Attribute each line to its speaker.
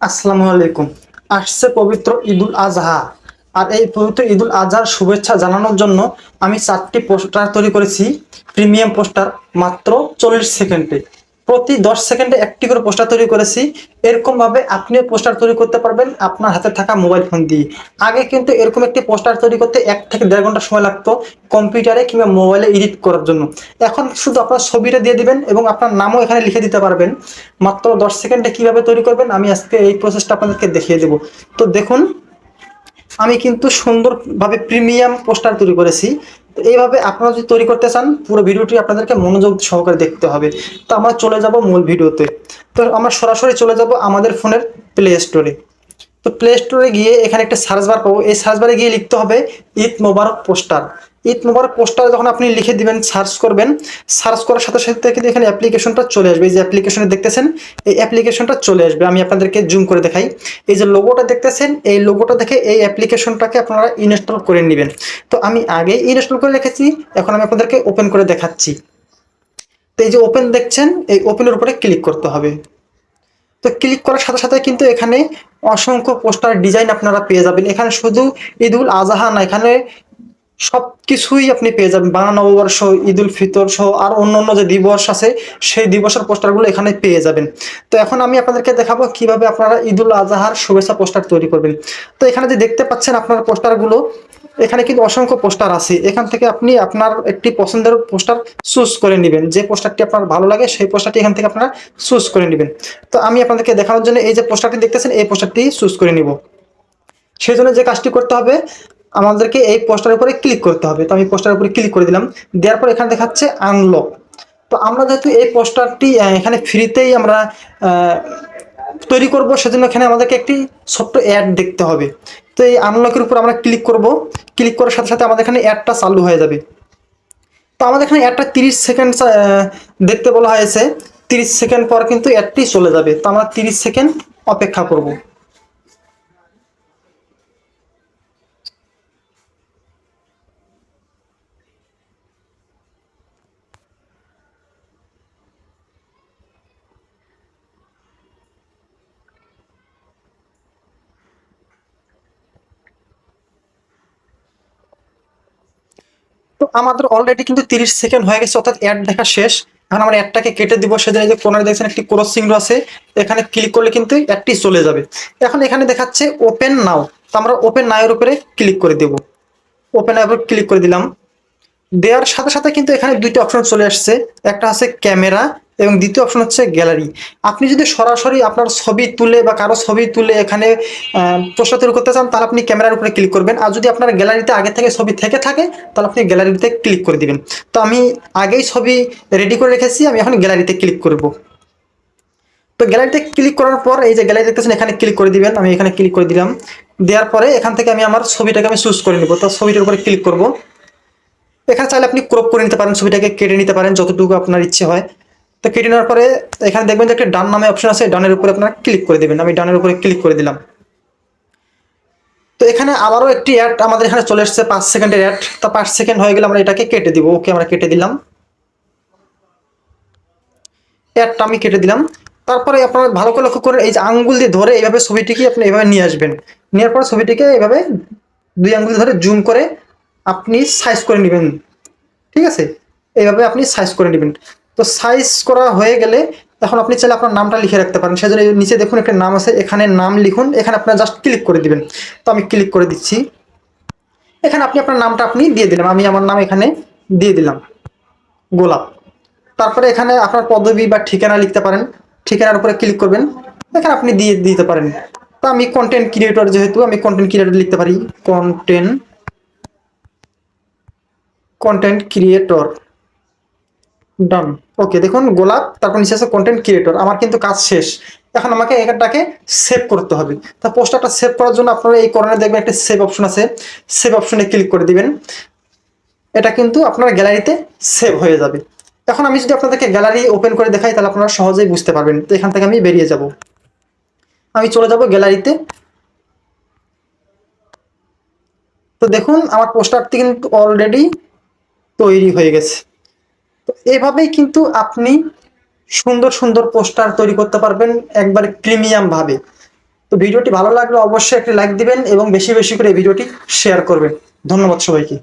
Speaker 1: আসসালামু আলাইকুম। আসছে পবিত্র ঈদুল আজহা। আর এই পবিত্র ঈদুল আজহার শুভেচ্ছা জানানোর জন্য আমি 4টি পোস্টার তৈরি করেছি। প্রিমিয়াম পোস্টার, মাত্র 40 সেকেন্ডে। প্রতি 10 সেকেন্ডে একটি করে পোস্টার তৈরি করেছি। এরকম ভাবে আপনিও পোস্টার তৈরি করতে পারবেন আপনার হাতে থাকা মোবাইল ফোন দিয়ে। আগে কিন্তু এরকম একটি পোস্টার তৈরি করতে 1 থেকে 1.5 ঘন্টা সময় লাগতো কম্পিউটারে কিংবা মোবাইলে এডিট করার জন্য। এখন শুধু আপনার ছবিটা দিয়ে দিবেন এবং আপনার নামও এখানে লিখে দিতে পারবেন। মাত্র 10 সেকেন্ডে কিভাবে তৈরি করবেন আমি আজকে এই প্রসেসটা আপনাদেরকে দেখিয়ে দেব। তো দেখুন, আমি কিন্তু সুন্দরভাবে প্রিমিয়াম পোস্টার তৈরি করেছি। তো এইভাবে আপনারা যদি তৈরি করতে চান, পুরো ভিডিওটি আপনাদেরকে মনোযোগ সহকারে দেখতে হবে। তো আমরা চলে যাব মূল ভিডিওতে। তো আমরা সরাসরি চলে যাব আমাদের ফোনের প্লে স্টোরে। তো প্লে স্টোরে গিয়ে এখানে একটা সার্চ বার পাবো। এই সার্চ বারে গিয়ে লিখতে হবে ঈদ মোবারক পোস্টার। ঈদ মোবারক পোস্টার যখন আপনি লিখে দিবেন, সার্চ করবেন, সার্চ করার সাথে সাথে কিন্তু এখানে অ্যাপ্লিকেশনটা চলে আসবে। এই যে অ্যাপ্লিকেশনে দেখতেছেন, এই অ্যাপ্লিকেশনটা চলে আসবে। আমি আপনাদেরকে জুম করে দেখাই। এই যে লোগোটা দেখতেছেন, এই লোগোটা দেখে এই অ্যাপ্লিকেশনটাকে আপনারা ইনস্টল করে নেবেন। তো আমি আগেই ইনস্টল করে রেখেছি, এখন আমি আপনাদেরকে ওপেন করে দেখাচ্ছি। তো এই যে ওপেন দেখছেন, এই ওপেনের উপরে ক্লিক করতে হবে। তো ক্লিক করার সাথে সাথে কিন্তু এখানে অসংখ্য পোস্টার ডিজাইন আপনারা পেয়ে যাবেন। এখানে শুধু ঈদুল আজহা না, এখানে সবকিছুই আপনি পেয়ে যাবেন। বাংলা নববর্ষ, ঈদুল ফিতর সহ আর অন্য যে দিবস আছে, সেই দিবসের পোস্টারগুলো এখানে পেয়ে যাবেন। তো এখন আমি আপনাদেরকে দেখাবো কিভাবে আপনারা ঈদুল আজহার শুভেচ্ছা পোস্টার তৈরি করবেন। তো এখানে যে দেখতে পাচ্ছেন আপনার পোস্টারগুলো, এখানে কিন্তু অসংখ্য পোস্টার আছে। এখান থেকে আপনি আপনার একটি পছন্দের পোস্টার চুজ করে নেবেন। যে পোস্টারটি আপনার ভালো লাগে সেই পোস্টারটি এখান থেকে আপনারা চুজ করে নেবেন। তো আমি আপনাদেরকে দেখানোর জন্য এই যে পোস্টারটি দেখতেছেন, এই পোস্টারটি চুজ করে নিব। সেই জন্য যে কাজটি করতে হবে, আমাদেরকে এই পোস্টারের উপরে ক্লিক করতে হবে। তো আমি পোস্টারের উপরে ক্লিক করে দিলাম। দেওয়ার পর এখানে দেখাচ্ছে আনলক। তো আমরা যেহেতু এই পোস্টারটি এখানে ফ্রিতেই আমরা তৈরি করব, সেজন্য এখানে আমাদেরকে একটি ছোট্ট অ্যাড দেখতে হবে। তো এই আনলকের উপর আমরা ক্লিক করব। ক্লিক করার সাথে সাথে আমাদের এখানে অ্যাডটা চালু হয়ে যাবে। তো আমাদের এখানে অ্যাডটা 30 সেকেন্ড দেখতে বলা হয়েছে। 30 সেকেন্ড পর কিন্তু অ্যাডটি চলে যাবে। তো আমরা 30 সেকেন্ড অপেক্ষা করব। তো আমাদের অলরেডি কিন্তু 30 সেকেন্ড হয়ে গেছে, অর্থাৎ অ্যাড দেখা শেষ। এখন আমরা অ্যাডটাকে কেটে দিব। সেজন্য যে কোনারে দেখছেন একটি ক্রস চিহ্ন আছে, এখানে ক্লিক করলে কিন্তু অ্যাডটি চলে যাবে। এখন এখানে দেখাচ্ছে ওপেন নাও। তো আমরা ওপেন নাও এর উপরে ক্লিক করে দেব। ওপেন নাও এর উপর ক্লিক করে দিলাম। দেওয়ার সাথে সাথে কিন্তু এখানে দুইটা অপশন চলে আসছে। একটা আছে ক্যামেরা এবং দ্বিতীয় অপশন হচ্ছে গ্যালারি। আপনি যদি সরাসরি আপনার ছবি তুলে বা কারো ছবি তুলে এখানে পোস্টার তৈরি করতে চান, তাহলে আপনি ক্যামেরার উপরে ক্লিক করবেন। আর যদি আপনার গ্যালারিতে আগে থেকে ছবি থেকে থাকে, তাহলে আপনি গ্যালারিতে ক্লিক করে দিবেন। তো আমি আগেই ছবি রেডি করে রেখেছি, আমি এখন গ্যালারিতে ক্লিক করব। তো গ্যালারিতে ক্লিক করার পর এই যে গ্যালারি দেখতেছেন, এখানে ক্লিক করে দিবেন। আমি এখানে ক্লিক করে দিলাম। দেওয়ার পরে এখান থেকে আমি আমার ছবিটাকে চুজ করে নিব। তো ছবিটার উপরে ক্লিক করব। এখানে চাইলে আপনি ক্রপ করে নিতে পারেন, ছবিটাকে কেটে নিতে পারেন যতটুকু আপনার ইচ্ছে হয়। তো কেটে নেওয়ার পরে এখানে দেখবেন যে একটা ডান নামে অপশন আছে, ডানের উপরে আপনারা ক্লিক করে দেবেন। আমি ডানের উপরে ক্লিক করে দিলাম। তো এখানে আবারও একটি অ্যাড আমাদের এখানে চলে এসেছে, 5 সেকেন্ডের অ্যাড। তো 5 সেকেন্ড হয়ে গেলে আমরা এটাকে কেটে দিব। ওকে, আমরা কেটে দিলাম। অ্যাডটা আমি কেটে দিলাম। তারপরে আপনারা ভালো করে লক্ষ্য করে এই যে আঙ্গুল দিয়ে ধরে এইভাবে ছবিটিকে আপনি এইভাবে নিয়ে আসবেন। নেওয়ার পর ছবিটিকে এইভাবে 2 আঙ্গুল ধরে জুম করে আপনি সাইজ করে নেবেন। ঠিক আছে, এইভাবে আপনি সাইজ করে নেবেন। তো সাইজ করা হয়ে গেলে এখন আপনি চাইলে আপনার নামটা লিখে রাখতে পারেন। সেজন্য নিচে দেখুন একটা নাম আছে, এখানে নাম লিখুন। এখানে আপনার জাস্ট ক্লিক করে দিবেন। তো আমি ক্লিক করে দিচ্ছি। এখানে আপনি আপনার নামটা আপনি দিয়ে দিলাম। আমি আমার নাম এখানে দিয়ে দিলাম, গোলাপ। তারপরে এখানে আপনার পদবি বা ঠিকানা লিখতে পারেন। ঠিকানার উপরে ক্লিক করবেন, এখানে আপনি দিয়ে দিতে পারেন। তো আমি কন্টেন্ট ক্রিয়েটর, যেহেতু আমি কন্টেন্ট ক্রিয়েটর লিখতে পারি। কন্টেন্ট কন্টেন্ট ক্রিয়েটর, ডান। ওকে, দেখুন গোলাপ, তারপর নিচে আছে কন্টেন্ট ক্রিয়েটর। আমার কিন্তু কাজ শেষ। এখন আমাকে এটাকে সেভ করতে হবে। তা পোস্টারটা সেভ করার জন্য আপনারা এই কর্নারে দেখবেন একটা সেভ অপশন আছে, সেভ অপশনে ক্লিক করে দিবেন। এটা কিন্তু আপনার গ্যালারিতে সেভ হয়ে যাবে। এখন আমি যদি আপনাদেরকে গ্যালারি ওপেন করে দেখাই, তাহলে আপনারা সহজেই বুঝতে পারবেন। তো এখান থেকে আমি বেরিয়ে যাব, আমি চলে যাব গ্যালারিতে। তো দেখুন আমার পোস্টারটি কিন্তু অলরেডি তৈরি হয়ে গেছে। তো এভাবেই কিন্তু আপনি সুন্দর সুন্দর পোস্টার তৈরি করতে পারবেন একবারে প্রিমিয়াম ভাবে। তো ভিডিওটি ভালো লাগলে অবশ্যই একটি লাইক দিবেন এবং বেশি বেশি করে এই ভিডিওটি শেয়ার করবেন। ধন্যবাদ সবাইকে।